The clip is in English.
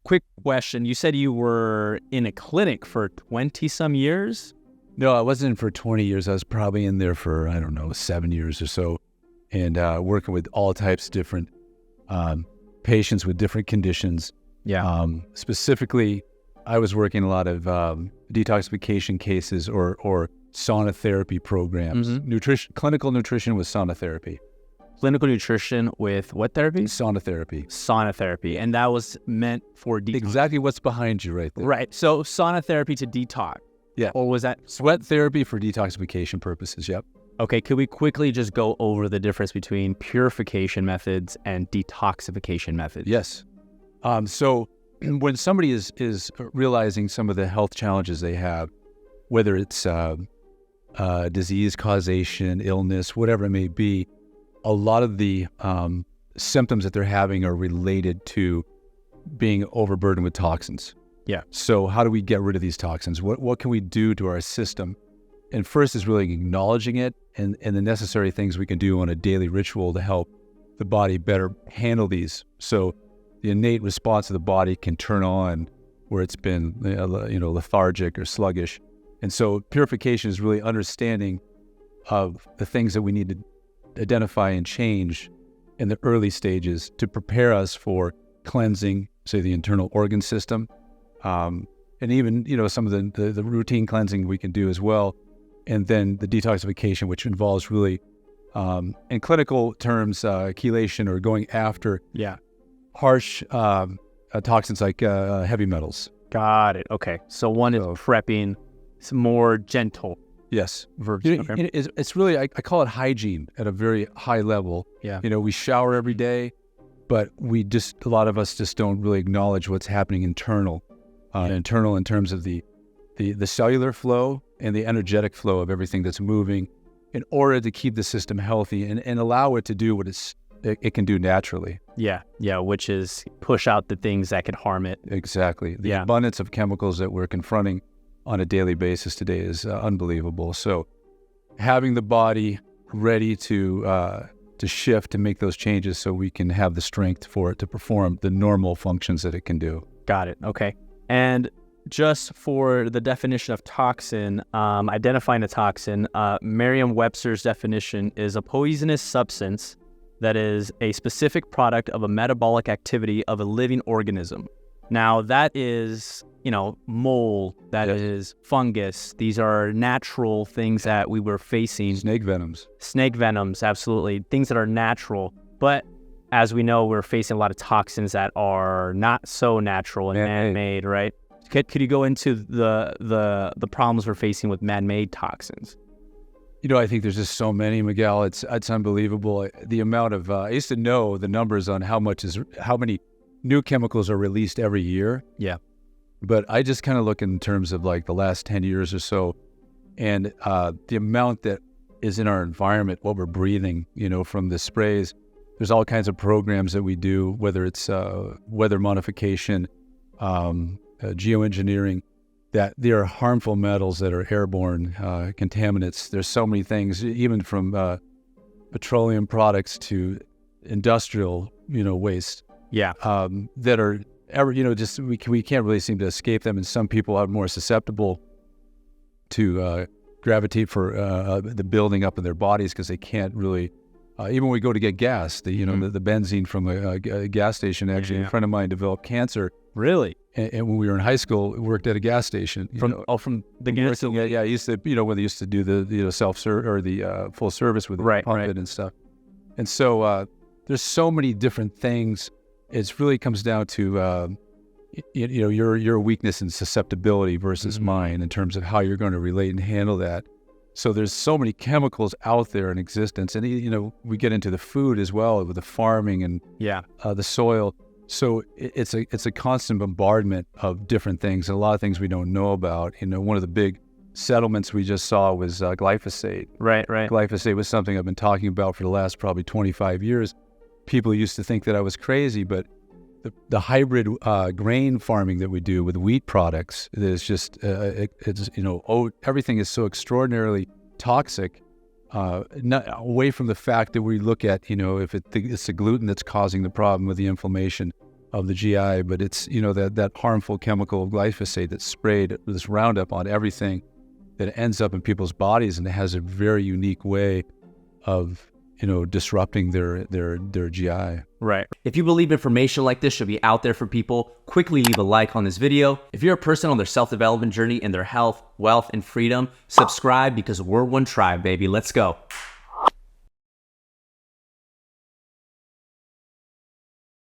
quick question. You said you were in a clinic for 20-some years? No, I wasn't in for 20 years. I was probably in there for, I don't know, 7 years or so, and working with all types of different patients with different conditions. Yeah. Specifically, I was working a lot of detoxification cases or sauna therapy programs. Clinical nutrition with sauna therapy. Clinical nutrition with what therapy? Sauna therapy. Sauna therapy. And that was meant for detox. Exactly what's behind you right there. Right. So sauna therapy to detox. Yeah. Or was that sweat therapy for detoxification purposes? Yep. Okay. Could we quickly just go over the difference between purification methods and detoxification methods? Yes. So when somebody is realizing some of the health challenges they have, whether it's disease causation, illness, whatever it may be, a lot of the symptoms that they're having are related to being overburdened with toxins. Yeah. So how do we get rid of these toxins? What can we do to our system? And first is really acknowledging it and the necessary things we can do on a daily ritual to help the body better handle these. So the innate response of the body can turn on where it's been lethargic or sluggish. And so purification is really understanding of the things that we need to identify and change in the early stages to prepare us for cleansing, say, the internal organ system, and even some of the routine cleansing we can do as well, and then the detoxification, which involves really, in clinical terms, chelation or going after harsh toxins like heavy metals. Got it. Okay, so one is prepping, it's more gentle. Yes. Version. Okay. It's really, I call it hygiene at a very high level. Yeah. We shower every day, but a lot of us just don't really acknowledge what's happening internal in terms of the cellular flow and the energetic flow of everything that's moving in order to keep the system healthy and allow it to do what it can do naturally. Yeah. Yeah. Which is push out the things that could harm it. Exactly. The abundance of chemicals that we're confronting on a daily basis today is unbelievable. So having the body ready to shift, to make those changes so we can have the strength for it to perform the normal functions that it can do. Got it. Okay. And just for the definition of toxin, identifying a toxin, Merriam-Webster's definition is a poisonous substance that is a specific product of a metabolic activity of a living organism. Now that is, mold, that is fungus. These are natural things that we were facing. Snake venoms, absolutely. Things that are natural. But as we know, we're facing a lot of toxins that are not so natural and man-made, right? Could you go into the problems we're facing with man-made toxins? I think there's just so many, Miguel. It's unbelievable. The amount of, I used to know the numbers on how many new chemicals are released every year. Yeah. But I just kind of look in terms of like the last 10 years or so, and the amount that is in our environment, what we're breathing, from the sprays. There's all kinds of programs that we do, whether it's weather modification, geoengineering, that there are harmful metals that are airborne, contaminants. There's so many things, even from petroleum products to industrial, waste. Yeah. That are just we can't really seem to escape them, and some people are more susceptible to gravitate for the building up in their bodies because they can't really. Even when we go to get gas, the benzene from a gas station. Actually, a friend of mine developed cancer. Really? And when we were in high school, we worked at a gas station. From the gas station. Yeah. I used to, when they used to do the self-serve or the full service with the pump it and stuff. And so there's so many different things. It really comes down to your weakness and susceptibility versus mine in terms of how you're going to relate and handle that. So there's so many chemicals out there in existence, and we get into the food as well with the farming and the soil. So it's a constant bombardment of different things, and a lot of things we don't know about. One of the big settlements we just saw was glyphosate. Right. Glyphosate was something I've been talking about for the last probably 25 years. People used to think that I was crazy, but the hybrid grain farming that we do with wheat products is just everything is so extraordinarily toxic. Not away from the fact that we look at it's the gluten that's causing the problem with the inflammation, of the GI, but it's, that harmful chemical glyphosate that's sprayed, this Roundup on everything, that ends up in people's bodies, and it has a very unique way of disrupting their GI. Right. If you believe information like this should be out there for people, quickly leave a like on this video. If you're a person on their self-development journey and their health, wealth, and freedom, subscribe, because we're one tribe, baby. Let's go.